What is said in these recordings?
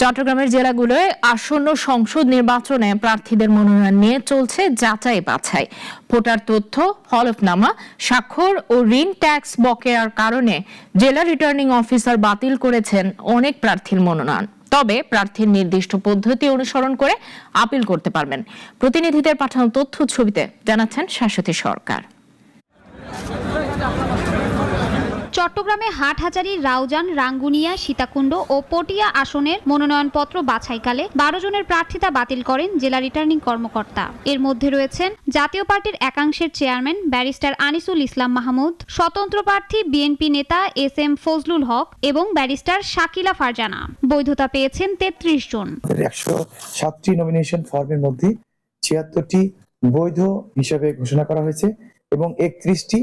চট্টগ্রামের জেলাগুলোয় আসন্ন সংসদ নির্বাচনে প্রার্থীদের মনোনয়ন নিয়ে চলছে যাচাই বাছাই। ভোটার তথ্য, হলফনামা, স্বাক্ষর ও ঋণ ট্যাক্স বকেয়ার কারণে জেলা রিটার্নিং অফিসার বাতিল করেছেন অনেক প্রার্থীর মনোনয়ন। তবে প্রার্থীর নির্দিষ্ট পদ্ধতি অনুসরণ করে আপিল করতে পারবেন। প্রতিনিধিদের পাঠানো তথ্য ছবিতে জানাচ্ছেন শাশ্বতী সরকার। চট্টগ্রামে হাটহাজারী, রাউজান, রাঙ্গুনিয়া, সীতাকুণ্ড ও পটিয়া আসনের মনোনয়নপত্র বাছাইকালে 12 জনের প্রার্থিতা বাতিল করেন জেলা রিটার্নিং কর্মকর্তা। এর মধ্যে রয়েছেন জাতীয় পার্টির একাংশের চেয়ারম্যান ব্যারিস্টার আনিসুল ইসলাম মাহমুদ, স্বতন্ত্র প্রার্থী বিএনপি নেতা SM ফজলুল হক এবং ব্যারিস্টার শাকিলা ফারজানা। বৈধতা পেয়েছেন 33 জন। 107টি নমিনেশন ফর্মের মধ্যে 76টি বৈধ হিসেবে ঘোষণা করা হয়েছে এবং 31টি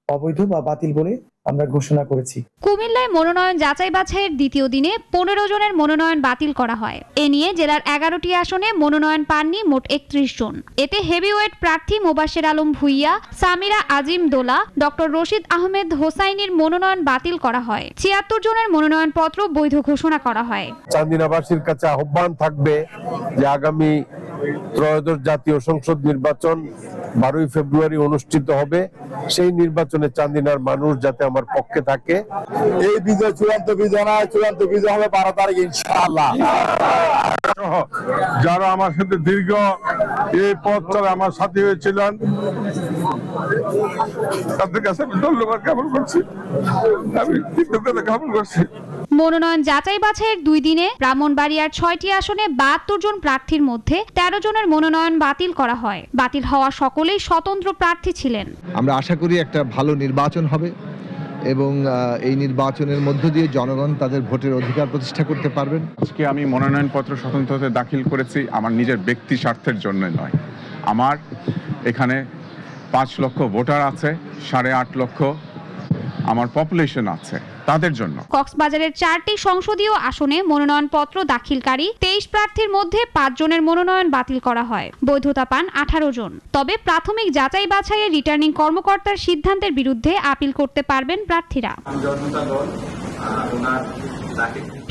অবৈধ বা বাতিল বলে আমরা ঘোষণা করেছি। কুমিল্লায় মনোনয়ন যাচাই বাছাইয়ের দ্বিতীয় দিনে 15 জনের মনোনয়ন বাতিল করা হয়। এ নিয়ে জেলার 11টি আসনে মনোনয়ন পাননি মোট 31 জন। এতে হেভিওয়েট প্রার্থী মোবাশের আলম ভুইয়া, সামিরা আজিম দোলা, ডক্টর রশিদ আহমেদ হোসাইনির মনোনয়ন বাতিল করা হয়। 76 জনের মনোনয়নপত্র বৈধ ঘোষণা করা হয়। চান্দিনাবাসীর কাছে আহ্বান থাকবে যে আগামী ত্রয়োদশ জাতীয় সংসদ নির্বাচন 12 ফেব্রুয়ারি অনুষ্ঠিত হবে। সেই নির্বাচনে চান্দিনার মানুষ যাতে আমার পক্ষে থাকে। এই বিজয় চূড়ান্ত বিজয় নয়, চূড়ান্ত বিজয় হবে 12 তারিখ ইনশাআল্লাহ। যারা আমার সাথে দীর্ঘ এই পথ চলে আমার সাথী হয়েছিলেন, তাদের কাছে আমি ধন্যবাদ জ্ঞাপন করছি, আমি কৃতজ্ঞতা জ্ঞাপন করছি। মনোনয়ন যাচাই বাছাইয়ের 2 দিনে ব্রাহ্মণবাড়িয়ার 6টি আসনে 72 জন প্রার্থীর মধ্যে 13 জনের মনোনয়ন বাতিল করা হয়। বাতিল হওয়া সকলেই স্বতন্ত্র প্রার্থী ছিলেন। আমরা আশা করি একটা ভালো নির্বাচন হবে এবং এই নির্বাচনের মধ্য দিয়ে জনগণ তাদের ভোটের অধিকার প্রতিষ্ঠা করতে পারবেন। আজকে আমি মনোনয়নপত্র স্বতন্ত্রভাবে দাখিল করেছি আমার নিজের ব্যক্তি স্বার্থের জন্য নয়। আমার এখানে 5 লক্ষ ভোটার আছে, 8.5 লক্ষ আমার পপুলেশন আছে, তাদের জন্য। কক্সবাজারের 4টি সংসদীয় আসনে মনোনয়নপত্র দাখিলকারী 23 প্রার্থীর মধ্যে 5 জনের মনোনয়ন বাতিল করা হয়। বৈধতা পান 18 জন। তবে প্রাথমিক যাচাই বাছাইয়ে রিটার্নিং কর্মকর্তার সিদ্ধান্তের বিরুদ্ধে আপিল করতে পারবেন প্রার্থীরা।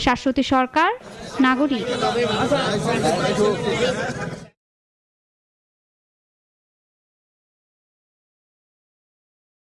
শাশ্বতী সরকার, নাগরিক।